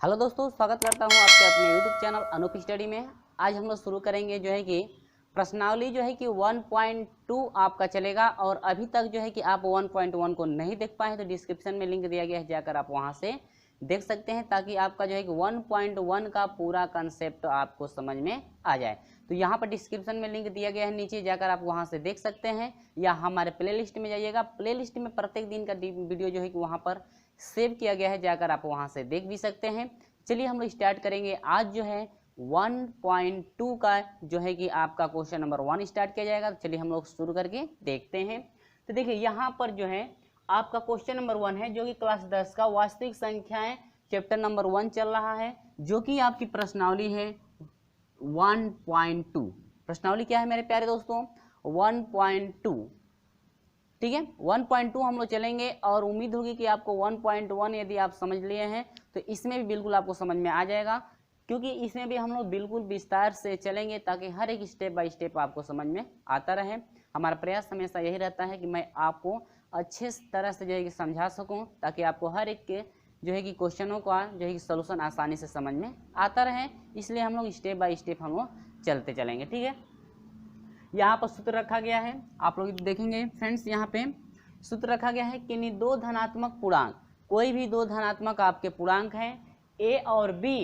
Hello दोस्तों, स्वागत करता हूं आपके अपने यूट्यूब चैनल अनूप स्टडी में। आज हम लोग शुरू करेंगे जो है कि प्रश्नावली जो है कि 1.2 आपका चलेगा। और अभी तक जो है कि आप 1.1 को नहीं देख पाए तो डिस्क्रिप्शन में लिंक दिया गया है, जाकर आप वहां से देख सकते हैं, ताकि आपका जो है कि 1.1 का पूरा कंसेप्ट आपको समझ में आ जाए। तो यहाँ पर डिस्क्रिप्शन में लिंक दिया गया है, नीचे जाकर आप वहाँ से देख सकते हैं, या हमारे प्लेलिस्ट में जाइएगा। प्लेलिस्ट में प्रत्येक दिन का वीडियो जो है कि वहाँ पर सेव किया गया है, जाकर आप वहाँ से देख भी सकते हैं। चलिए हम लोग स्टार्ट करेंगे। आज जो है 1.2 का जो है कि आपका क्वेश्चन नंबर 1 स्टार्ट किया जाएगा। तो चलिए हम लोग शुरू करके देखते हैं। तो देखिए यहाँ पर जो है आपका क्वेश्चन नंबर 1 है, जो कि क्लास 10 का वास्तविक संख्याएं चैप्टर नंबर 1 चल रहा है, जो कि आपकी प्रश्नावली है 1.2। प्रश्नावली क्या है मेरे प्यारे दोस्तों? 1.2। ठीक है, 1.2 हम लोग चलेंगे, और उम्मीद होगी कि आपको 1.1 यदि आप समझ लिए हैं तो इसमें भी बिल्कुल आपको समझ में आ जाएगा, क्योंकि इसमें भी हम लोग बिल्कुल विस्तार से चलेंगे, ताकि हर एक स्टेप बाय स्टेप आपको समझ में आता रहे। हमारा प्रयास हमेशा यही रहता है कि मैं आपको अच्छे तरह से जो है कि समझा सकूं, ताकि आपको हर एक के जो है कि क्वेश्चनों का जो है कि सोल्यूशन आसानी से समझ में आता रहे। इसलिए हम लोग स्टेप बाय स्टेप हम लोग चलते चलेंगे। ठीक है, यहाँ पर सूत्र रखा गया है, आप लोग देखेंगे फ्रेंड्स। यहाँ पे सूत्र रखा गया है कि दो धनात्मक पूर्णांक, कोई भी दो धनात्मक आपके पूर्णांक हैं ए और बी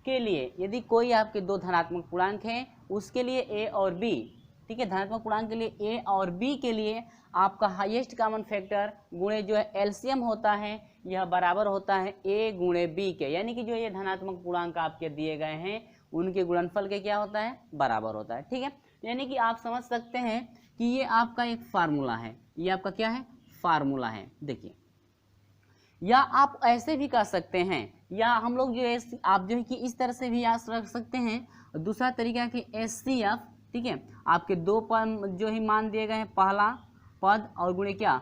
के लिए, यदि कोई आपके दो धनात्मक पूर्णांक हैं उसके लिए ए और बी, ठीक है, धनात्मक पूर्णांक के लिए ए और बी के लिए आपका हाईएस्ट कॉमन फैक्टर गुणे जो है एलसीएम होता है, यह बराबर होता है ए गुणे बी के। यानी कि जो ये धनात्मक पूर्णांक आपके दिए गए हैं उनके गुणनफल के क्या होता है? बराबर होता है। ठीक है, यानी कि आप समझ सकते हैं कि ये आपका एक फार्मूला है। ये आपका क्या है? फार्मूला है। देखिए, या आप ऐसे भी कर सकते हैं, या हम लोग जो है आप जो है कि इस तरह से भी याद रख सकते हैं। दूसरा तरीका कि एचसीएफ, ठीक है, आपके दो पद जो ही मान दिए गए हैं, पहला पद और गुणे क्या,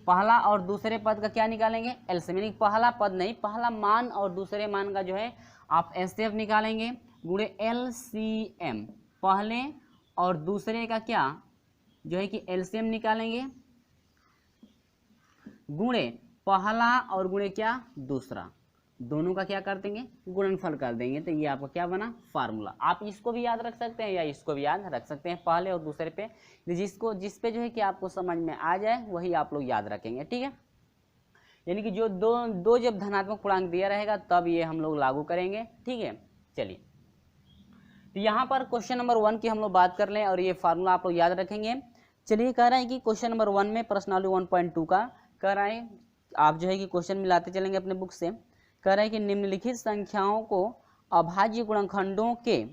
पहला और दूसरे पद का क्या निकालेंगे? एलसीएम। यानी पहला पद नहीं, पहला मान और दूसरे मान का जो है आप एचसीएफ निकालेंगे, गुणे एलसीएम। पहले और दूसरे का क्या जो है कि एलसीएम निकालेंगे, गुणे पहला और गुणे क्या, दूसरा, दोनों का क्या कर देंगे? गुणनफल कर देंगे। तो ये आपका क्या बना? फार्मूला। आप इसको भी याद रख सकते हैं या इसको भी याद रख सकते हैं, पहले और दूसरे पे, जिस पे जो है कि आपको समझ में आ जाए वही आप लोग याद रखेंगे। ठीक है, यानी कि जो दो जब धनात्मक पूर्णांक दिया रहेगा तब ये हम लोग लागू करेंगे। ठीक है, चलिए, तो यहाँ पर क्वेश्चन नंबर 1 की हम लोग बात कर लें, और ये फार्मूला आप लोग याद रखेंगे। चलिए, कह रहे हैं कि क्वेश्चन नंबर 1 में प्रश्नावली 1.2 का कह रहा है, आप जो है कि क्वेश्चन मिलाते चलेंगे अपने बुक से। कह रहा है कि निम्नलिखित संख्याओं को अभाज्य गुणनखंडों के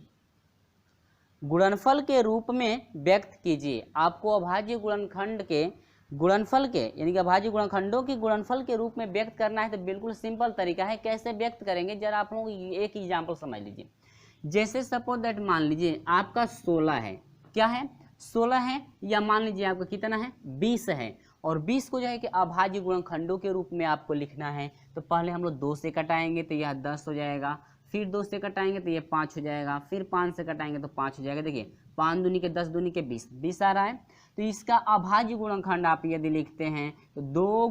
गुणनफल के रूप में व्यक्त कीजिए। आपको अभाज्य गुणनखंड के गुणनफल के, यानी कि अभाज्य गुणनखंडों के गुणनफल के रूप में व्यक्त करना है। तो बिल्कुल सिंपल तरीका है, कैसे व्यक्त करेंगे जरा आप लोग एक एग्जाम्पल समझ लीजिए। जैसे सपोज दैट, मान लीजिए आपका 16 है, क्या है? 16 है, या मान लीजिए आपका कितना है? 20 है, और 20 को जो है कि अभाज्य गुणनखंडों के रूप में आपको लिखना है। तो पहले हम लोग 2 से कटाएंगे तो यह 10 हो जाएगा, फिर 2 से कटाएंगे तो ये 5 हो जाएगा, फिर 5 से कटाएंगे तो 5 हो जाएगा। देखिए, 5 दूनी के 10, दूनी के 20, 20 आ रहा है। तो इसका अभाज्य गुणनखंड आप यदि लिखते हैं तो 2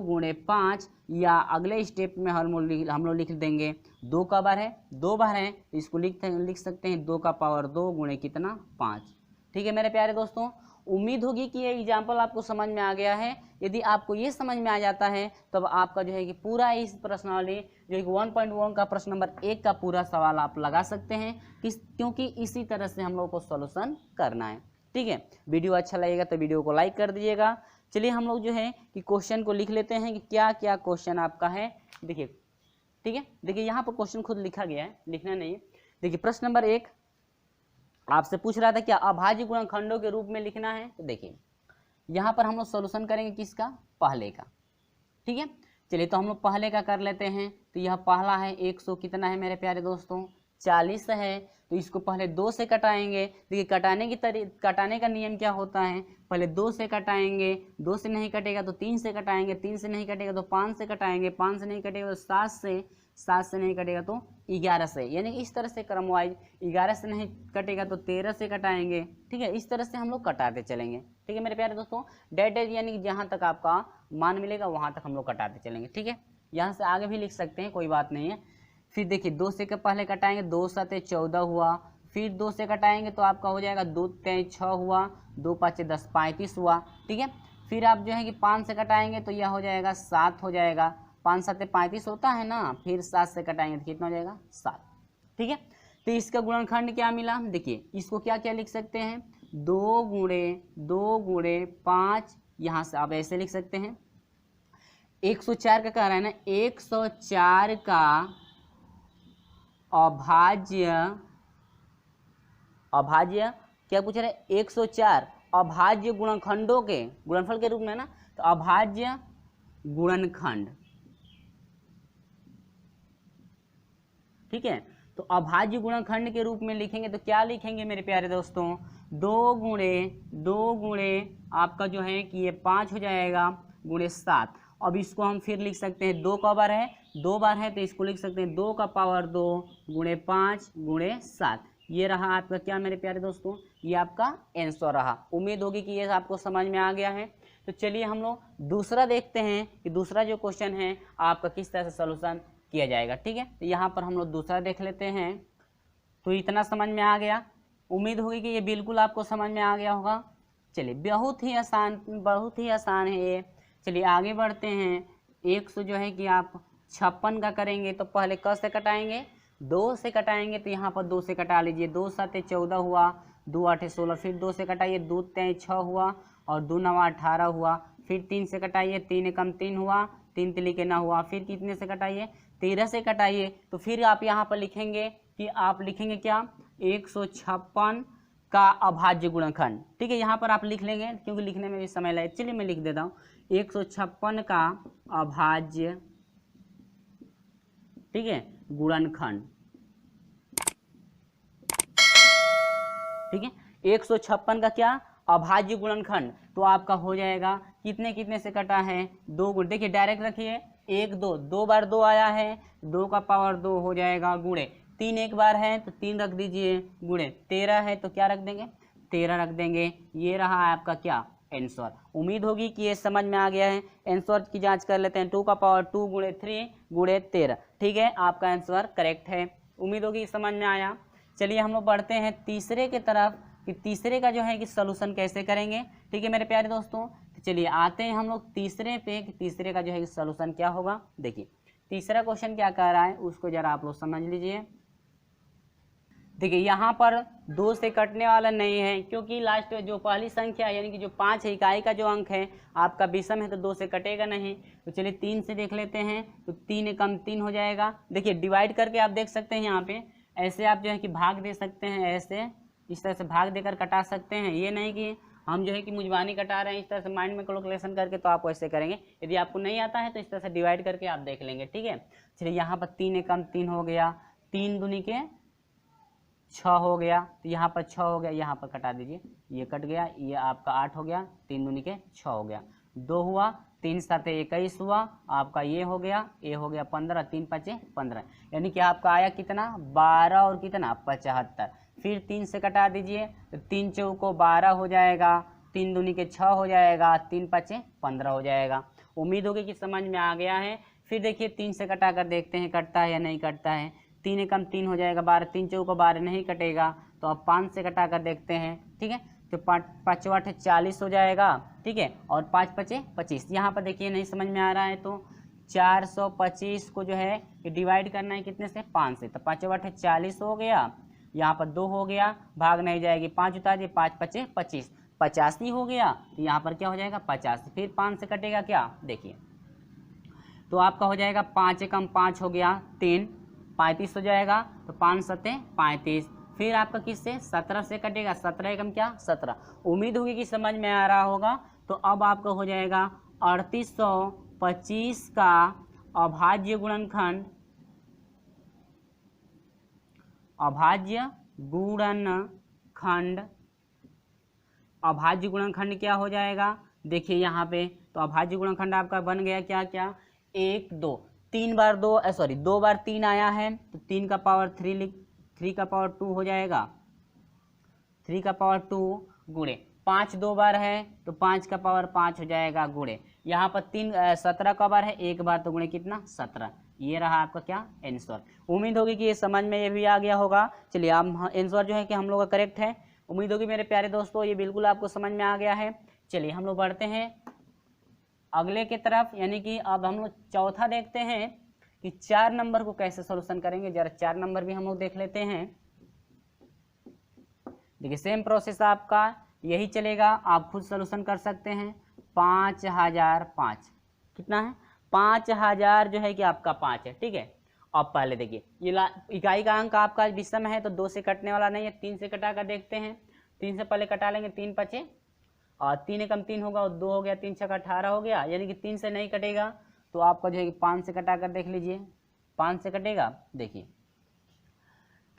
गुणे 5, या अगले स्टेप में हम लोग लिख देंगे 2 का बार है, 2 बार है, तो इसको लिख सकते हैं 2 का पावर 2 गुणे कितना? 5। ठीक है मेरे प्यारे दोस्तों, उम्मीद होगी कि ये एग्जाम्पल आपको समझ में आ गया है। यदि आपको ये समझ में आ जाता है तब आपका जो है कि पूरा इस प्रश्नावली जो कि 1.1 का प्रश्न नंबर 1 का पूरा सवाल आप लगा सकते हैं, क्योंकि इसी तरह से हम लोग को सॉल्यूशन करना है। ठीक है, वीडियो अच्छा लगेगा तो वीडियो को लाइक कर दीजिएगा। चलिए हम लोग जो है कि क्वेश्चन को लिख लेते हैं कि क्या क्या क्वेश्चन आपका है। देखिए, ठीक है, देखिए यहाँ पर क्वेश्चन खुद लिखा गया है, लिखना नहीं है। देखिए, प्रश्न नंबर 1 आपसे पूछ रहा था क्या अभाज्य गुणनखंडों के रूप में लिखना है। तो देखिए यहाँ पर हम लोग सॉल्यूशन करेंगे किसका? पहले का। ठीक है, चलिए तो हम लोग पहले का कर लेते हैं। तो यह पहला है 100 कितना है मेरे प्यारे दोस्तों? 40 है। तो इसको पहले 2 से कटाएंगे। देखिए, कटाने का नियम क्या होता है? पहले 2 से कटाएंगे, 2 से नहीं कटेगा तो 3 से कटाएंगे, 3 से नहीं कटेगा तो 5 से कटाएंगे, 5 से नहीं कटेगा तो 7 से, 7 से नहीं कटेगा तो 11 से, यानी कि इस तरह से क्रम वाइज। 11 से नहीं कटेगा तो 13 से कटाएंगे। ठीक है, इस तरह से हम लोग कटाते चलेंगे। ठीक है मेरे प्यारे दोस्तों, डेट यानी कि जहाँ तक आपका मान मिलेगा वहाँ तक हम लोग कटाते चलेंगे। ठीक है, यहाँ से आगे भी लिख सकते हैं, कोई बात नहीं है। फिर देखिए 2 से के पहले कटाएंगे, 2 7 14 हुआ, फिर 2 से कटाएंगे तो आपका हो जाएगा 2 3 6 हुआ, 2 5 10 35 हुआ, ठीक है। फिर आप जो है कि 5 से कटाएंगे तो यह हो जाएगा 7 हो जाएगा, 5 7 35 होता है ना, फिर 7 से कटाएंगे तो कितना हो जाएगा 7, ठीक है। तो इसका गुणनखंड क्या मिला, देखिए इसको क्या क्या लिख सकते हैं, 2 गुणे 5, यहाँ से आप ऐसे लिख सकते हैं 104 का कह रहा है ना, 104 का अभाज्य क्या पूछ रहे हैं, 104 अभाज्य गुणनखंडों के गुणनफल के रूप में ना, तो अभाज्य गुणनखंड, ठीक है। तो अभाज्य गुणनखंड के रूप में लिखेंगे तो क्या लिखेंगे मेरे प्यारे दोस्तों, 2 गुणे आपका जो है कि ये 5 हो जाएगा गुणे 7। अब इसको हम फिर लिख सकते हैं, 2 का बार है, 2 बार है तो इसको लिख सकते हैं 2 का पावर 2 गुणे 5 गुणे 7। ये रहा आपका क्या मेरे प्यारे दोस्तों, ये आपका आंसर रहा। उम्मीद होगी कि ये आपको समझ में आ गया है। तो चलिए हम लोग दूसरा देखते हैं कि दूसरा जो क्वेश्चन है आपका किस तरह से सॉल्यूशन किया जाएगा, ठीक है। तो यहाँ पर हम लोग दूसरा देख लेते हैं। तो इतना समझ में आ गया, उम्मीद होगी कि ये बिल्कुल आपको समझ में आ गया होगा। चलिए बहुत ही आसान है ये। चलिए आगे बढ़ते हैं। 100 जो है कि आप 56 का करेंगे तो पहले क से कटाएंगे, 2 से कटाएंगे तो यहाँ पर 2 से कटा लीजिए, 2 7 14 हुआ, 2 8 16, फिर 2 से कटाइए, 2 3 6 हुआ और 2 9 18 हुआ, फिर 3 से कटाइए, 3 एकम 3 हुआ, 3 तिली के 9 हुआ, फिर कितने से कटाइए, 13 से कटाइए। तो फिर आप यहाँ पर लिखेंगे कि आप लिखेंगे क्या, 156 का अभाज्य गुणनखंड, ठीक है। यहाँ पर आप लिख लेंगे क्योंकि लिखने में भी समय लगे, चलिए मैं लिख देता हूँ 156 का अभाज्य, ठीक है, गुणनखंड, ठीक है। 156 का क्या, अभाज्य गुणनखंड। तो आपका हो जाएगा कितने कितने से कटा है, 2 गुणे, देखिए डायरेक्ट रखिए 1 2, 2 बार 2 आया है, 2 का पावर 2 हो जाएगा गुणे 3 एक बार है तो 3 रख दीजिए, गुणे 13 है तो क्या रख देंगे, 13 रख देंगे। ये रहा आपका क्या, आंसर। उम्मीद होगी कि ये समझ में आ गया है। आंसर की जांच कर लेते हैं, 2 का पावर 2 गुणे 3 गुणे 13, ठीक है, आपका आंसर करेक्ट है। उम्मीद होगी समझ में आया। चलिए हम लोग बढ़ते हैं तीसरे के तरफ कि तीसरे का जो है कि सॉल्यूशन कैसे करेंगे, ठीक है मेरे प्यारे दोस्तों। तो चलिए आते हैं हम लोग तीसरे पे कि तीसरे का जो है कि सॉल्यूशन क्या होगा। देखिए तीसरा क्वेश्चन क्या कह रहा है उसको जरा आप लोग समझ लीजिए। देखिए यहाँ पर 2 से कटने वाला नहीं है क्योंकि लास्ट जो पहली संख्या यानी कि जो 5 है, इकाई का जो अंक है आपका विषम है तो 2 से कटेगा नहीं। तो चलिए 3 से देख लेते हैं, तो 3 एकम 3 हो जाएगा। देखिए डिवाइड करके आप देख सकते हैं, यहाँ पे ऐसे आप जो है कि भाग दे सकते हैं, ऐसे इस तरह से भाग देकर कटा सकते हैं। ये नहीं कि हम जो है कि मुजबानी कटा रहे हैं इस तरह से माइंड में कैलकुलेशन करके, तो आप ऐसे करेंगे। यदि आपको नहीं आता है तो इस तरह से डिवाइड करके आप देख लेंगे, ठीक है। चलिए यहाँ पर 3 एकम 3 हो गया, 3 दूनी के 6 हो गया, तो यहाँ पर 6 हो गया, यहाँ पर कटा दीजिए, ये कट गया, ये आपका 8 हो गया, 3 दूनी के 6 हो गया, 2 हुआ, 3 7 21 हुआ, आपका ये हो गया, ये हो गया 15, 3 5 15, यानी कि आपका आया कितना 12 और कितना 75। फिर 3 से कटा दीजिए तो 3 चौको 12 हो जाएगा, 3 दूनी के 6 हो जाएगा, 3 5 15 हो जाएगा। उम्मीद होगी कि समझ में आ गया है। फिर देखिए 3 से कटा कर देखते हैं कटता है या नहीं कटता है। 3 एकम 3 हो जाएगा, 12 3 चौको 12 नहीं कटेगा, तो अब 5 से कटा कर देखते हैं, ठीक है। तो 5 8 40 हो जाएगा, ठीक है, और 5 5 25। यहाँ पर देखिए नहीं समझ में आ रहा है तो 425 को जो है डिवाइड करना है कितने से, 5 से, तो 5 8 40 हो गया, यहाँ पर 2 हो गया, भाग नहीं जाएगी, 5 उतारिए, 5 5 25, 85 हो गया, तो यहाँ पर क्या हो जाएगा 50। फिर 5 से कटेगा क्या, देखिए तो आपका हो जाएगा 5 एकम 5 हो गया 3, 35 हो जाएगा, तो 5 7 35। फिर आपका किससे 17 से कटेगा, 17 एकम क्या 17। उम्मीद होगी कि समझ में आ रहा होगा। तो अब आपका हो जाएगा 3825 का अभाज्य गुणनखंड, अभाज्य गुणनखंड, अभाज्य गुणनखंड क्या हो जाएगा, देखिए यहाँ पे तो अभाज्य गुणनखंड आपका बन गया क्या क्या 1 2, 3 बार 2 सॉरी 2 बार 3 आया है तो 3 का पावर 3 का पावर 2 हो जाएगा, 3 का पावर 2 गुणे 5 2 बार है तो 5 का पावर 5 हो जाएगा गुणे यहाँ पर 17 का बार है, एक बार तो गुणे कितना 17, ये रहा आपका क्या आंसर। उम्मीद होगी कि ये समझ में ये भी आ गया होगा। चलिए आप आंसर जो है कि हम लोग का करेक्ट है। उम्मीद होगी मेरे प्यारे दोस्तों ये बिल्कुल आपको समझ में आ गया है। चलिए हम लोग बढ़ते हैं अगले की तरफ, यानी कि अब हम लोग चौथा देखते हैं कि 4 नंबर को कैसे सोल्यूशन करेंगे। जरा 4 नंबर भी हम लोग देख लेते हैं। देखिए सेम प्रोसेस आपका यही चलेगा, आप खुद सोल्यूशन कर सकते हैं। 5005 कितना है, 5000 जो है कि आपका 5 है, ठीक है। अब पहले देखिए ये इकाई का अंक आपका विषम है तो 2 से कटने वाला नहीं है, 3 से कटा कर देखते हैं। 3 से पहले कटा लेंगे, 3 पचे और 3 एकम 3 होगा और 2 हो गया, 3 छक्का 18 हो गया, यानी कि 3 से नहीं कटेगा तो आपका जो है कि 5 से कटा कर देख लीजिए। 5 से कटेगा, देखिए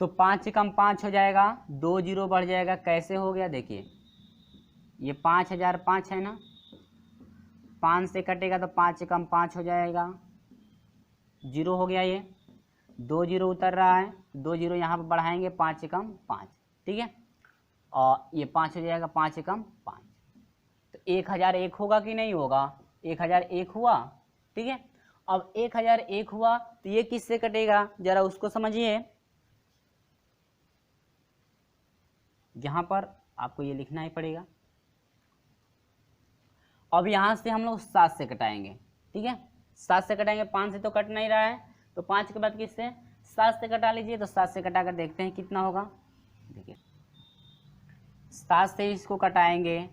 तो 5 से कम 5 हो जाएगा, 2 जीरो बढ़ जाएगा। कैसे हो गया देखिए, ये 5005 है ना, 5 से कटेगा तो 5 से कम 5 हो जाएगा, जीरो हो गया, ये 2 जीरो उतर रहा है, 2 जीरो यहाँ पर बढ़ाएंगे, 5 से कम 5, ठीक है। और ये 5 हो जाएगा, 5 से कम 5, तो 1001 होगा कि नहीं होगा, 1001 हुआ, ठीक है। अब 1001 हुआ तो ये किससे कटेगा, जरा उसको समझिए। यहाँ पर आपको ये लिखना ही पड़ेगा। अब यहाँ से हम लोग 7 से कटाएंगे, ठीक है। 7 से कटाएंगे, 5 से तो कट नहीं रहा है तो 5 के बाद किससे, 7 से कटा लीजिए। तो 7 से कटा कर देखते हैं कितना होगा। देखिए 7 से इसको कटाएंगे,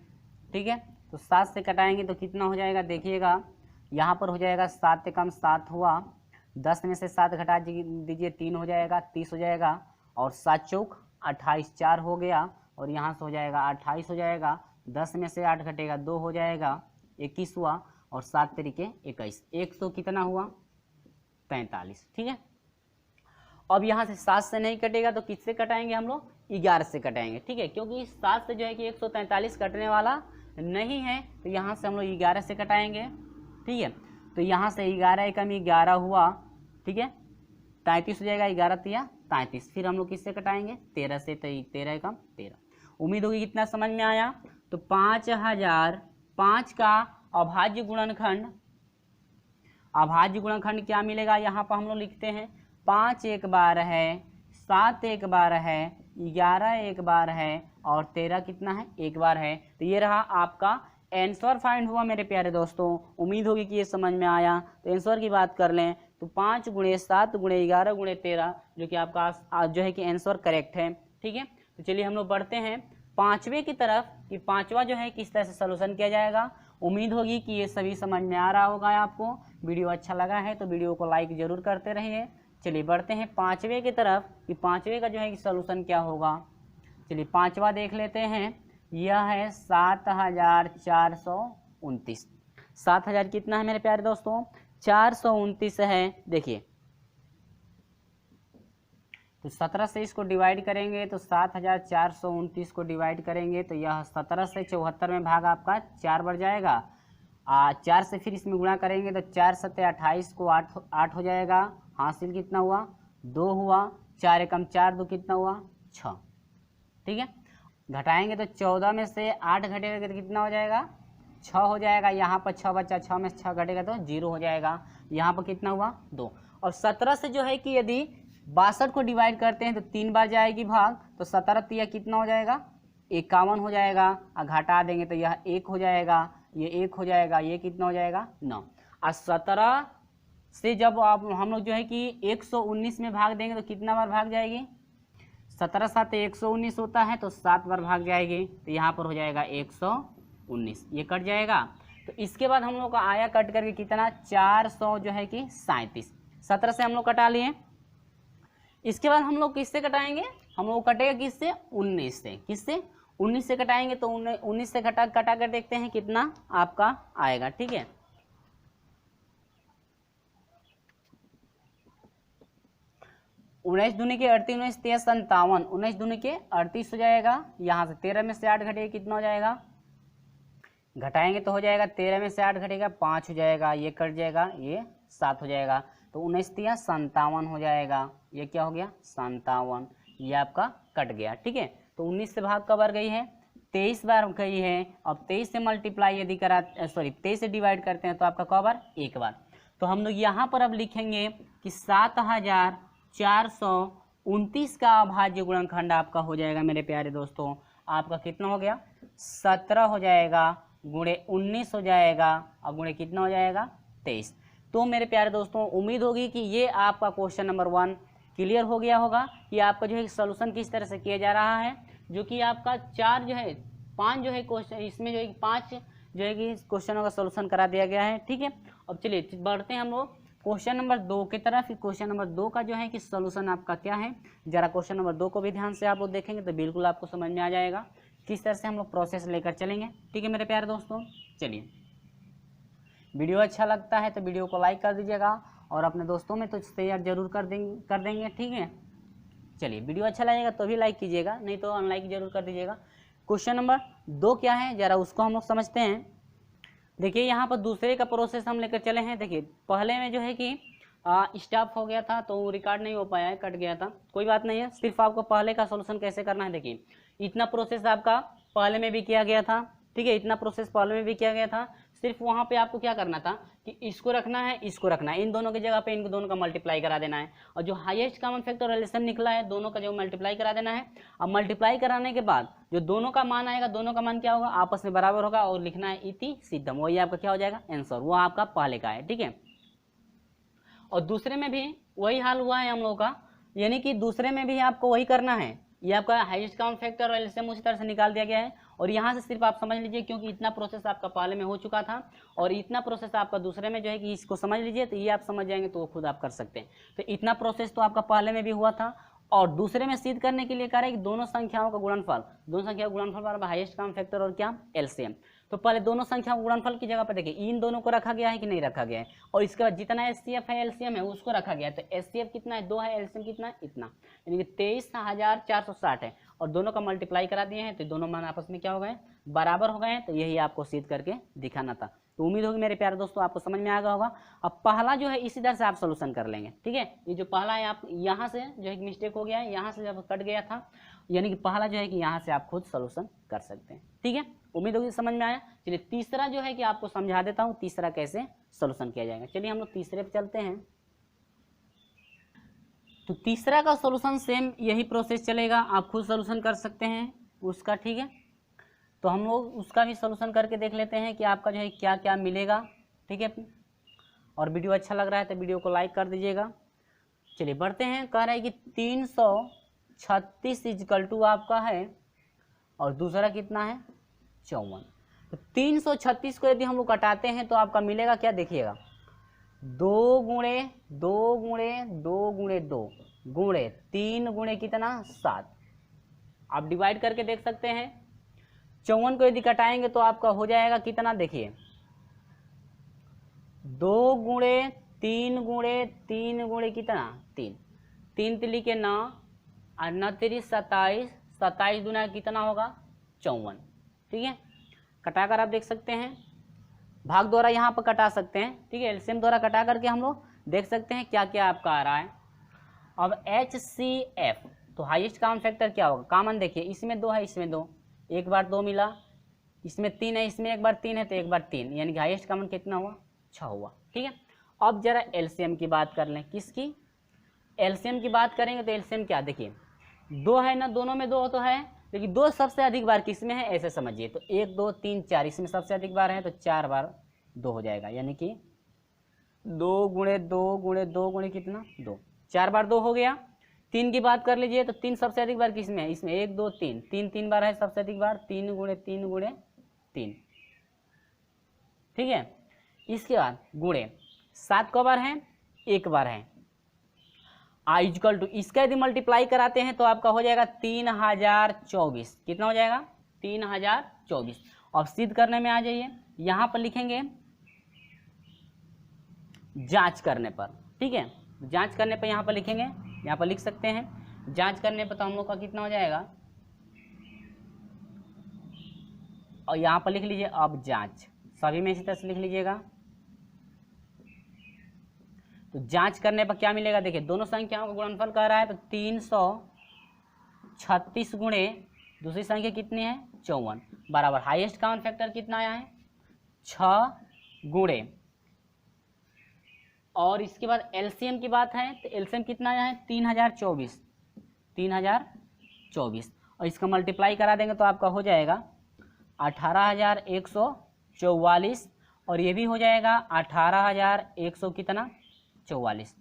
ठीक है। तो 7 से कटाएंगे तो कितना हो जाएगा, देखिएगा यहाँ पर हो जाएगा 7 से कम 7 हुआ, 10 में से 7 घटा दीजिए, 3 हो जाएगा, 30 हो जाएगा, और 7 चौक 28, 4 हो गया, और यहाँ से हो जाएगा 28 हो जाएगा, 10 में से 8 घटेगा, 2 हो जाएगा, 21 हुआ, और 7 तरीके 21, 100 कितना हुआ 45, ठीक है। अब यहाँ से 7 से नहीं कटेगा तो किससे कटाएंगे हम लोग, 11 से कटाएंगे, ठीक है, क्योंकि 7 से जो है कि 143 कटने वाला नहीं है तो यहाँ से हम लोग 11 से कटाएंगे, ठीक है। तो यहाँ से 11 एकम 11 हुआ, ठीक है, 33 हो जाएगा, 11 तिया 33, फिर हम लोग किससे कटाएंगे, 13 से, 13 एकम 13। उम्मीद होगी कितना समझ में आया। तो 5005 का अभाज्य गुणनखंड, अभाज्य गुणनखंड क्या मिलेगा, यहाँ पर हम लोग लिखते हैं 5 एक बार है, 7 एक बार है, 11 एक बार है, और 13 कितना है, एक बार है। तो ये रहा आपका आंसर फाइंड हुआ मेरे प्यारे दोस्तों। उम्मीद होगी कि ये समझ में आया। तो आंसर की बात कर लें तो 5 × 7 × 11 × 13 जो कि आपका जो है कि आंसर करेक्ट है, ठीक है। तो चलिए हम लोग बढ़ते हैं 5वें की तरफ कि 5वां जो है किस तरह से सोल्यूशन किया जाएगा। उम्मीद होगी कि ये सभी समझ में आ रहा होगा आपको। वीडियो अच्छा लगा है तो वीडियो को लाइक ज़रूर करते रहिए। चलिए बढ़ते हैं 5वें की तरफ कि 5वें का जो है कि सोल्यूशन क्या होगा। चलिए 5वां देख लेते हैं। यह है 7429। 7000 कितना है मेरे प्यारे दोस्तों, 429 है। देखिए तो 17 से इसको डिवाइड करेंगे तो 7429 को डिवाइड करेंगे तो यह 17 से 74 में भाग आपका 4 बढ़ जाएगा। 4 से फिर इसमें गुणा करेंगे तो 4 7 28 को 8 हो जाएगा। हासिल कितना हुआ, 2 हुआ। 4 एकम 4, 2 कितना हुआ, 6, ठीक है। घटाएंगे तो 14 में से 8 घटेगा तो कितना हो जाएगा, 6 हो जाएगा। यहाँ पर 6 बचा, 6 में से 6 घटेगा तो 0 हो जाएगा। यहाँ पर कितना हुआ, 2। और 17 से जो है कि यदि 62 को डिवाइड करते हैं तो 3 बार जाएगी भाग, तो 17 तिया कितना हो जाएगा, 51 हो जाएगा। और घटा देंगे तो यह 1 हो जाएगा, ये 1 हो जाएगा, ये कितना हो जाएगा, 9। और 17 से जब आप हम लोग जो है कि 119 में भाग देंगे तो कितना बार भाग जाएगी, 17 7 119 होता है तो 7 बार भाग जाएगी। तो यहाँ पर हो जाएगा 119, ये कट जाएगा। तो इसके बाद हम लोग का आया कट करके कितना, 400 जो है कि 37। 17 से हम लोग कटा लिए। इसके बाद हम लोग किससे कटाएंगे, हम लोग कटेगा किससे, 19 से। किससे, 19 से कटाएंगे तो 19 से कटा कर देखते हैं कितना आपका आएगा, ठीक है। उन्नीस दूनी के 38, 19 13 57, 19 दूनी के 38 हो जाएगा। यहाँ से 13 में से 8 घटेगा कितना हो जाएगा, घटाएंगे तो हो जाएगा 13 में से 8 घटेगा 5 हो जाएगा, ये कट जाएगा, ये 7 हो जाएगा। तो 19 13 57 हो जाएगा, ये क्या हो गया, 57, ये आपका कट गया, ठीक है। तो 19 से भाग कब बार गई है, 23 बार गई है। अब 23 से मल्टीप्लाई यदि 23 से डिवाइड करते हैं तो आपका कब बार, एक बार। तो हम लोग यहाँ पर अब लिखेंगे कि 7429 का अभाज्य गुणनखंड आपका हो जाएगा मेरे प्यारे दोस्तों। आपका कितना हो गया, 17 हो जाएगा, गुणे 19 हो जाएगा, और गुणे कितना हो जाएगा, 23। तो मेरे प्यारे दोस्तों उम्मीद होगी कि ये आपका क्वेश्चन नंबर 1 क्लियर हो गया होगा कि आपका जो है सोल्यूशन किस तरह से किया जा रहा है, जो कि आपका 5 जो है क्वेश्चन, इसमें जो है 5 जो है कि क्वेश्चनों का सोल्यूशन करा दिया गया है। ठीक है, अब चलिए बढ़ते हैं हम लोग क्वेश्चन नंबर 2 की तरफ। क्वेश्चन नंबर 2 का जो है कि सोल्यूशन आपका क्या है, जरा क्वेश्चन नंबर 2 को भी ध्यान से आप लोग देखेंगे तो बिल्कुल आपको समझ में आ जाएगा किस तरह से हम लोग प्रोसेस लेकर चलेंगे। ठीक है मेरे प्यारे दोस्तों, चलिए वीडियो अच्छा लगता है तो वीडियो को लाइक कर दीजिएगा और अपने दोस्तों में तो शेयर जरूर कर देंगे। ठीक है, चलिए वीडियो अच्छा लगेगा तो भी लाइक कीजिएगा, नहीं तो अनलाइक जरूर कर दीजिएगा। क्वेश्चन नंबर 2 क्या है जरा उसको हम लोग समझते हैं। देखिए यहाँ पर दूसरे का प्रोसेस हम लेकर चले हैं। देखिए पहले में जो है कि स्टॉप हो गया था तो रिकॉर्ड नहीं हो पाया है, कट गया था, कोई बात नहीं है। सिर्फ आपको पहले का सॉल्यूशन कैसे करना है, देखिए इतना प्रोसेस आपका पहले में भी किया गया था। ठीक है, इतना प्रोसेस पहले में भी किया गया था। सिर्फ वहाँ पे आपको क्या करना था कि इसको रखना है, इसको रखना है, इन दोनों की जगह पे इन दोनों का मल्टीप्लाई करा देना है, और जो हाईएस्ट कॉमन फैक्टर रिलेशन निकला है दोनों का जो मल्टीप्लाई करा देना है। अब मल्टीप्लाई कराने के बाद जो दोनों का मान आएगा, दोनों का मान क्या होगा, आपस में बराबर होगा, और लिखना है इति सिद्धम, वही आपका क्या हो जाएगा आंसर, वो आपका पहले का है। ठीक है, और दूसरे में भी वही हाल हुआ है हम लोगों का, यानी कि दूसरे में भी आपको वही करना है। ये आपका हाईएस्ट कॉमन फैक्टर और एलसीएम उसी तरह से निकाल दिया गया है, और यहाँ से सिर्फ आप समझ लीजिए क्योंकि इतना प्रोसेस आपका पहले में हो चुका था और इतना प्रोसेस आपका दूसरे में जो है कि इसको समझ लीजिए, तो ये आप समझ जाएंगे तो वो खुद आप कर सकते हैं। तो इतना प्रोसेस तो आपका पहले में भी हुआ था, और दूसरे में सिद्ध करने के लिए कह रहे हैं कि दोनों संख्याओं का गुणनफल, दोनों संख्याओं का गुणनफल बराबर हाईएस्ट कॉमन फैक्टर और क्या एलसीएम। तो पहले दोनों संख्याओं गुणनफल की जगह पर देखिए इन दोनों को रखा गया है कि नहीं रखा गया है, और इसके बाद जितना एचसीएफ है एलसीएम है उसको रखा गया है। तो एचसीएफ कितना है 2 है, एलसीएम कितना है इतना, यानी कि 23,460 है, और दोनों का मल्टीप्लाई करा दिए हैं तो दोनों मान आपस में क्या हो गए, बराबर हो गए हैं। तो यही आपको सिद्ध करके दिखाना था। तो उम्मीद होगी मेरे प्यारे दोस्तों आपको समझ में आ गया होगा। अब पहला जो है इसी तरह से आप सोल्यूशन कर लेंगे। ठीक है, ये जो पहला है आप यहाँ से जो है मिस्टेक हो गया है, यहाँ से जब कट गया था, यानी कि पहला जो है कि यहाँ से आप खुद सोल्यूशन कर सकते हैं। ठीक है, उम्मीद होगी समझ में आया। चलिए तीसरा जो है कि आपको समझा देता हूँ तीसरा कैसे सोल्यूशन किया जाएगा। चलिए हम लोग तीसरे पे चलते हैं। तो तीसरा का सोल्यूशन सेम यही प्रोसेस चलेगा, आप खुद सोल्यूशन कर सकते हैं उसका। ठीक है, तो हम लोग उसका भी सोल्यूशन करके देख लेते हैं कि आपका जो है क्या क्या मिलेगा। ठीक है, और वीडियो अच्छा लग रहा है तो वीडियो को लाइक कर दीजिएगा। चलिए बढ़ते हैं। कह रहा है कि 336 इजकल टू आपका है, और दूसरा कितना है 54। तो 336 को यदि हम लोग कटाते हैं तो आपका मिलेगा क्या, देखिएगा 2 गुणे 2 गुणे 2 गुणे 2 गुणे 3 गुणे कितना 7। आप डिवाइड करके देख सकते हैं। 54 को यदि कटाएंगे तो आपका हो जाएगा कितना, देखिए 2 गुणे 3 गुणे 3 गुणे कितना 3, 3 तिली के 9 और 9 तिरी 27, 27 दूना कितना होगा 54। ठीक है, कटाकर आप देख सकते हैं, भाग द्वारा यहाँ पर कटा सकते हैं। ठीक है, एलसीएम द्वारा कटा करके हम लोग देख सकते हैं क्या क्या आपका आ रहा है। अब HCF तो हाईएस्ट कॉमन फैक्टर क्या होगा, कॉमन देखिए इसमें 2 है, इसमें 2, एक बार 2 मिला, इसमें 3 है, इसमें एक बार 3 है तो एक बार 3, यानी कि हाईएस्ट कॉमन कितना हुआ 6 हुआ। ठीक है, अब जरा एलसीएम की बात कर लें। किसकी एलसीएम की बात करेंगे तो एलसीएम क्या, देखिए 2 है ना, दोनों में 2 तो है, लेकिन 2 सबसे अधिक बार किसमें है ऐसे समझिए। तो 1 2 3 4 इसमें सबसे अधिक बार है, तो 4 बार 2 हो जाएगा, यानी कि 2 गुणे 2 गुणे 2 गुणे कितना 2, 4 बार 2 हो गया। 3 की बात कर लीजिए तो 3 सबसे अधिक बार किसमें है, इसमें 1 2 3, 3 3 बार है सबसे अधिक बार, 3 गुणे 3 गुणे 3। ठीक है, इसके बाद गुणे 7 क बार है, 1 बार है। आई इक्वल टू इसका यदि मल्टीप्लाई कराते हैं तो आपका हो जाएगा 3024। कितना हो जाएगा 3024। अब सिद्ध करने में आ जाइए, यहाँ पर लिखेंगे जांच करने पर। ठीक है, जांच करने पर यहाँ पर लिखेंगे, यहाँ पर लिख सकते हैं जांच करने पर, तो हम लोग का कितना हो जाएगा, और यहाँ पर लिख लीजिए अब जांच, सभी में इसी तरह से लिख लीजिएगा। तो जांच करने पर क्या मिलेगा, देखिए दोनों संख्याओं का गुणनफल कह रहा है, तो 336 गुणे दूसरी संख्या कितनी है 54 बराबर हाईएस्ट कॉमन फैक्टर कितना आया है 6 गुणे और इसके बाद एलसीएम की बात है तो एलसीएम कितना आया है 3024 और इसका मल्टीप्लाई करा देंगे तो आपका हो जाएगा 18,144 और ये भी हो जाएगा 18,100 कितना 44।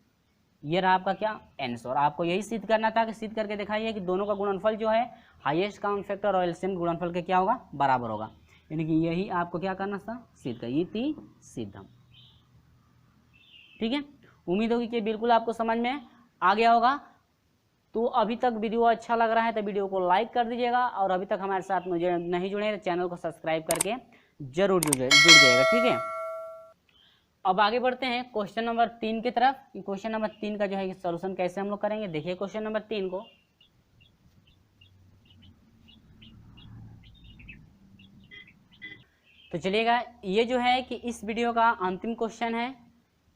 ये रहा आपका क्या आंसर। आपको यही सिद्ध करना था कि सिद्ध करके दिखाइए कि दोनों का गुणनफल जो है हाईएस्ट कॉमन फैक्टर और एलसीएम गुणनफल के क्या होगा बराबर होगा, यानी कि यही आपको क्या करना था सिद्ध कर, ये थी सिद्ध। ठीक है, उम्मीद होगी कि बिल्कुल आपको समझ में आ गया होगा। तो अभी तक वीडियो अच्छा लग रहा है तो वीडियो को लाइक कर दीजिएगा और अभी तक हमारे साथ मुझे नहीं जुड़े तो चैनल को सब्सक्राइब करके जरूर जुड़ जाइएगा। ठीक है, अब आगे बढ़ते हैं क्वेश्चन नंबर 3 की तरफ। क्वेश्चन नंबर 3 का जो है सॉल्यूशन कैसे हम लोग करेंगे, देखिए क्वेश्चन नंबर 3 को। तो चलिएगा, ये जो है कि इस वीडियो का अंतिम क्वेश्चन है।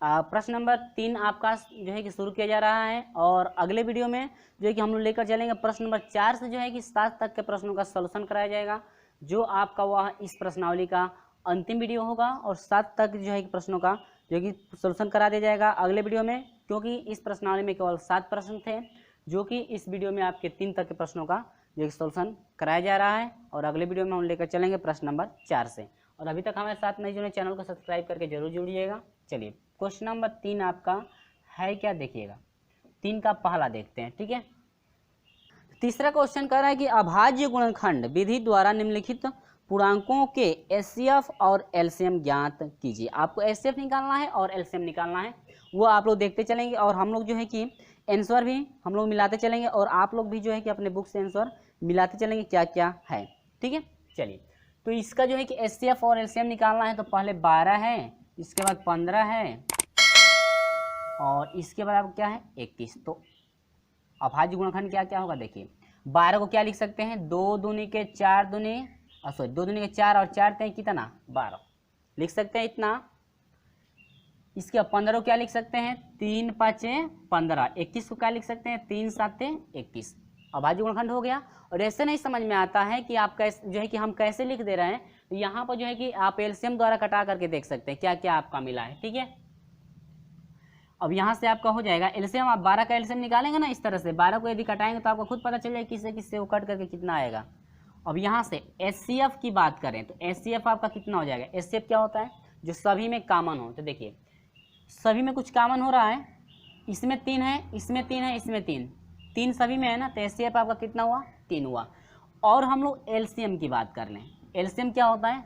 प्रश्न नंबर 3 आपका जो है कि शुरू किया जा रहा है और अगले वीडियो में जो है कि हम लोग लेकर चलेंगे प्रश्न नंबर 4 से जो है कि 7 तक के प्रश्नों का सॉल्यूशन कराया जाएगा, जो आपका वह इस प्रश्नावली का अंतिम वीडियो होगा और 7 तक जो है कि प्रश्नों का जो कि सॉल्यूशन करा दिया जाएगा अगले वीडियो में, क्योंकि इस प्रश्नावली में केवल 7 प्रश्न थे, जो कि इस वीडियो में आपके 3 तक के प्रश्नों का जो कि सॉल्यूशन कराया जा रहा है और अगले वीडियो में हम लेकर चलेंगे प्रश्न नंबर 4 से। और अभी तक हमारे साथ नहीं जुड़े चैनल को सब्सक्राइब करके जरूर जुड़िएगा। चलिए क्वेश्चन नंबर 3 आपका है क्या, देखिएगा 3 का पहला देखते हैं। ठीक है, तीसरा क्वेश्चन कह रहा है कि अभाज्य गुणनखंड विधि द्वारा निम्नलिखित पूर्णांकों के एचसीएफ और एलसीएम ज्ञात कीजिए। आपको एचसीएफ निकालना है और एलसीएम निकालना है, वो आप लोग देखते चलेंगे और हम लोग जो है कि आंसर भी हम लोग मिलाते चलेंगे और आप लोग भी जो है कि अपने बुक से आंसर मिलाते चलेंगे क्या क्या है। ठीक है, चलिए तो इसका जो है कि एचसीएफ और एलसीएम निकालना है तो पहले 12 है, इसके बाद 15 है और इसके बाद आपको क्या है 21। तो अभाज्य गुणनखंड क्या क्या होगा, देखिए 12 को क्या लिख सकते हैं 2 दूनी के 4 दूनी 2 दूनी के 4 और 4 ते कितना 12 लिख सकते हैं इतना। इसके 15 को क्या लिख सकते हैं 3 5 15। 21 को क्या लिख सकते हैं 3 7 21। अभाज्य गुणनखंड हो गया। और ऐसे नहीं समझ में आता है कि आप कैसे जो है कि हम कैसे लिख दे रहे हैं, तो यहाँ पर जो है कि आप एलसीएम द्वारा कटा करके देख सकते हैं क्या क्या आपका मिला है। ठीक है, अब यहाँ से आपका हो जाएगा एलसीएम, आप 12 का एलसीएम निकालेंगे ना इस तरह से, 12 को यदि कटाएंगे तो आपको खुद पता चल जाएगा किससे किससे वो कट करके कितना आएगा। अब यहाँ से एचसीएफ की बात करें तो एचसीएफ आपका कितना हो जाएगा, एचसीएफ क्या होता है जो सभी में कॉमन हो। तो देखिए सभी में कुछ कॉमन हो रहा है, इसमें 3 है, इसमें 3 है, इसमें 3 सभी में है ना, तो एचसीएफ आपका कितना हुआ 3 हुआ। और हम लोग एलसीएम की बात कर लें, एलसीएम क्या होता है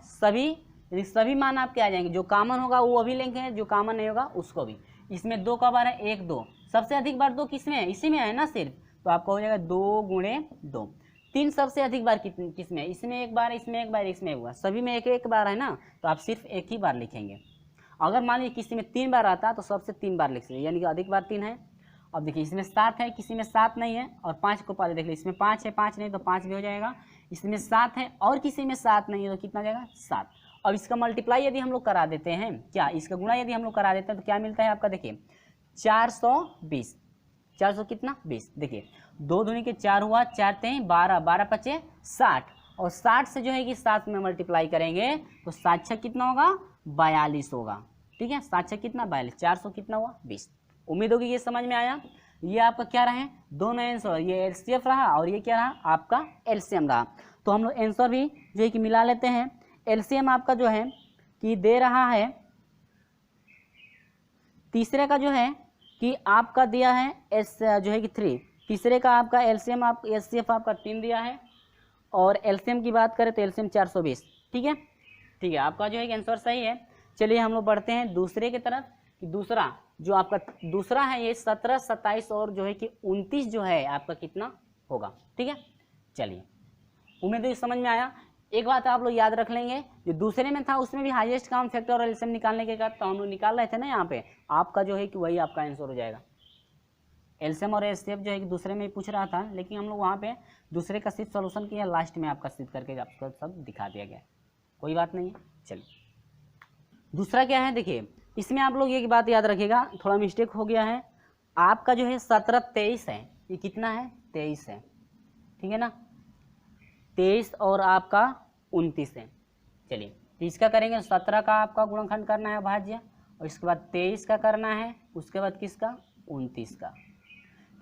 सभी मान आपके आ जाएंगे, जो कॉमन होगा वो अभी लेंगे, जो कॉमन नहीं होगा उसको भी। इसमें 2 का बार है 1 2, सबसे अधिक बार 2 किसमें है इसी में है ना सिर्फ, तो आपका हो जाएगा 2 गुणे 2। 3 सबसे अधिक बार किसमें, इसमें 1 बार, इसमें 1 बार, इसमें हुआ, सभी में 1 बार है ना, तो आप सिर्फ 1 ही बार लिखेंगे। अगर मान लीजिए किसी में 3 बार आता तो सबसे 3 बार लिख सकते, यानी कि अधिक बार 3 है। अब देखिए इसमें 7 है, किसी में 7 नहीं है और 5 को पहले देख लीजिए, इसमें 5 है, 5 नहीं तो 5 भी हो जाएगा। इसमें 7 है और किसी में 7 नहीं है तो कितना जाएगा 7। अब इसका मल्टीप्लाई यदि हम लोग करा देते हैं, क्या इसका गुणा यदि हम लोग करा देते हैं तो क्या मिलता है आपका, देखिए 420, 400 कितना 20। देखिए 2 दूनी के 4 हुआ, 4 3 12, 12 5 60 और 60 से जो है कि 7 में मल्टीप्लाई करेंगे तो 7 6 कितना होगा 42 होगा। ठीक है, 7 6 कितना 42, 400 कितना हुआ 20। उम्मीद होगी ये समझ में आया। ये आपका क्या रहे दोनों आंसर, ये एचसीएफ रहा और ये क्या रहा आपका एलसीएम रहा। तो हम लोग आंसर भी जो है कि मिला लेते हैं। एलसीएम आपका जो है कि दे रहा है, तीसरे का जो है कि आपका दिया है एस जो है कि 3, तीसरे का आपका एलसीएम आप एचसीएफ आपका 3 दिया है और एलसीएम की बात करें तो एलसीएम 420। ठीक है, ठीक है, आपका जो है कि आंसर सही है। चलिए हम लोग बढ़ते हैं दूसरे की तरफ कि दूसरा जो आपका दूसरा है ये 17 27 और जो है कि 29 जो है आपका कितना होगा। ठीक है, चलिए उम्मीद है समझ में आया। एक बात आप लोग याद रख लेंगे, जो दूसरे में था उसमें भी हाईएस्ट कॉमन फैक्टर और एलसीएम निकालने के बाद तो हम लोग निकाल रहे थे ना, यहाँ पे आपका जो है कि वही आपका आंसर हो जाएगा। एलसीएम और एचसीएफ जो है कि दूसरे में ही पूछ रहा था, लेकिन हम लोग वहाँ पे दूसरे का सिर्फ सोल्यूशन किया, लास्ट में आपका सिद्ध करके आपको सब दिखा दिया गया, कोई बात नहीं है। चलिए दूसरा क्या है, देखिए इसमें आप लोग एक बात याद रखिएगा, थोड़ा मिस्टेक हो गया है। आपका जो है 17 23 है, ये कितना है 23 है, ठीक है ना, 23 और आपका 29 है। चलिए इसका करेंगे 17 का आपका गुणनखंड करना है भाज्य और इसके बाद 23 का करना है, उसके बाद किसका 29 का।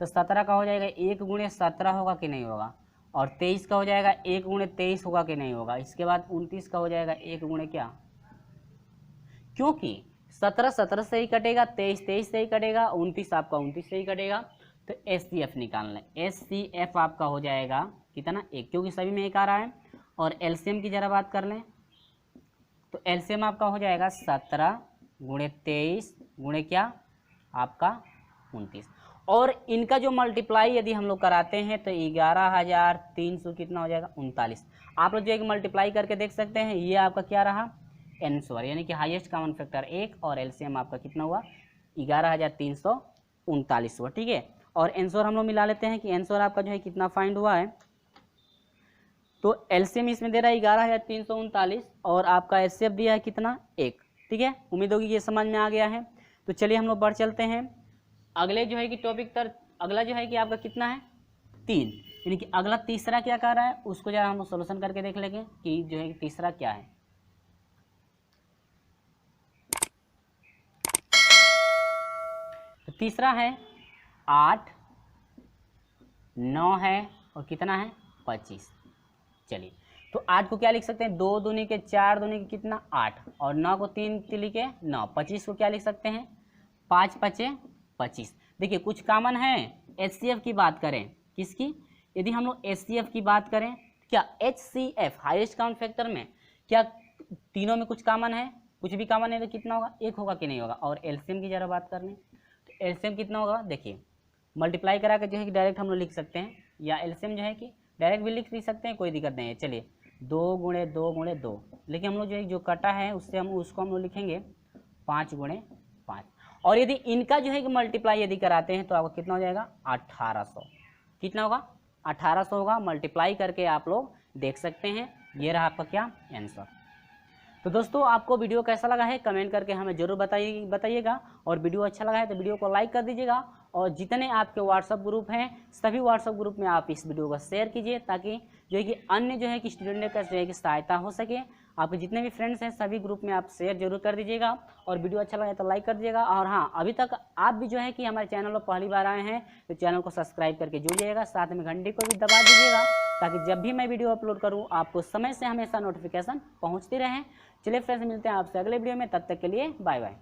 तो 17 का हो जाएगा 1 गुणे 17 होगा कि नहीं होगा, और 23 का हो जाएगा 1 गुणे 23 होगा कि नहीं होगा। इसके बाद 29 का हो जाएगा 1 गुणे क्या, क्योंकि 17 17 से ही कटेगा, 23 23 से ही कटेगा, 29 आपका 29 से ही कटेगा। तो HCF निकाल लें, HCF आपका हो जाएगा कितना 1, क्योंकि सभी में 1 आ रहा है। और LCM की जरा बात कर लें, तो LCM आपका हो जाएगा 17 गुणे 23 गुणे क्या आपका 29। और इनका जो मल्टीप्लाई यदि हम लोग कराते हैं तो 11,300 कितना हो जाएगा 39। आप लोग जो एक मल्टीप्लाई करके देख सकते हैं, ये आपका क्या रहा आंसर, यानी कि हाईएस्ट कॉमन फैक्टर 1, और LCM आपका कितना हुआ 11,339 हुआ। ठीक है, और आंसर हम लोग मिला लेते हैं कि आंसर आपका जो है कितना फाइंड हुआ है। तो LCM इसमें दे रहा है 11,339 और आपका HCF दिया है कितना 1। ठीक है, उम्मीद होगी ये समझ में आ गया है। तो चलिए हम लोग बढ़ चलते हैं अगले जो है कि टॉपिक तर अगला जो है कि आपका कितना है 3, यानी कि अगला तीसरा क्या कर रहा है उसको जरा हम सॉल्यूशन करके देख लेंगे कि जो है कि तीसरा क्या है। तो तीसरा है 8, 9 है और कितना है 25। चलिए, तो 8 को क्या लिख सकते हैं 2 दूनी के 4 दूनी के कितना 8, और 9 को 3 तिली के 9। 25 को क्या लिख सकते हैं 5 5 25। देखिए कुछ कॉमन है। HCF की बात करें, किसकी, यदि हम लोग HCF की बात करें, क्या HCF हाईएस्ट कॉमन फैक्टर में क्या तीनों में कुछ कॉमन है, कुछ भी कॉमन है तो कितना होगा 1 होगा कि नहीं होगा। और LCM की जरा बात कर लें तो LCM कितना होगा, देखिए मल्टीप्लाई करा के जो है कि डायरेक्ट हम लोग लिख सकते हैं, या LCM जो है कि डायरेक्ट भी लिख सकते हैं, कोई दिक्कत नहीं है। चलिए 2 गुणे 2 गुणे 2, लेकिन हम लोग जो कटा है उससे हम उसको हम लोग लिखेंगे 5 गुणे 5। और यदि इनका जो है कि मल्टीप्लाई यदि कराते हैं तो आपको कितना हो जाएगा 1800। कितना होगा 1800 होगा। मल्टीप्लाई करके आप लोग देख सकते हैं। ये रहा आपका क्या आंसर। तो दोस्तों आपको वीडियो कैसा लगा है कमेंट करके हमें जरूर बताइएगा, और वीडियो अच्छा लगा है तो वीडियो को लाइक कर दीजिएगा, और जितने आपके व्हाट्सएप ग्रुप हैं सभी व्हाट्सएप ग्रुप में आप इस वीडियो को शेयर कीजिए, ताकि जो है कि अन्य जो है कि स्टूडेंट का जो है कि सहायता हो सके। आपके जितने भी फ्रेंड्स हैं सभी ग्रुप में आप शेयर जरूर कर दीजिएगा, और वीडियो अच्छा लगे तो लाइक कर दीजिएगा। और हाँ, अभी तक आप भी जो है कि हमारे चैनल पर पहली बार आए हैं तो चैनल को सब्सक्राइब करके जुड़िएगा, साथ में घंटी को भी दबा दीजिएगा, ताकि जब भी मैं वीडियो अपलोड करूँ आपको समय से हमेशा नोटिफिकेशन पहुँचती रहे। चलिए फ्रेंड्स, मिलते हैं आपसे अगले वीडियो में, तब तक के लिए बाय बाय।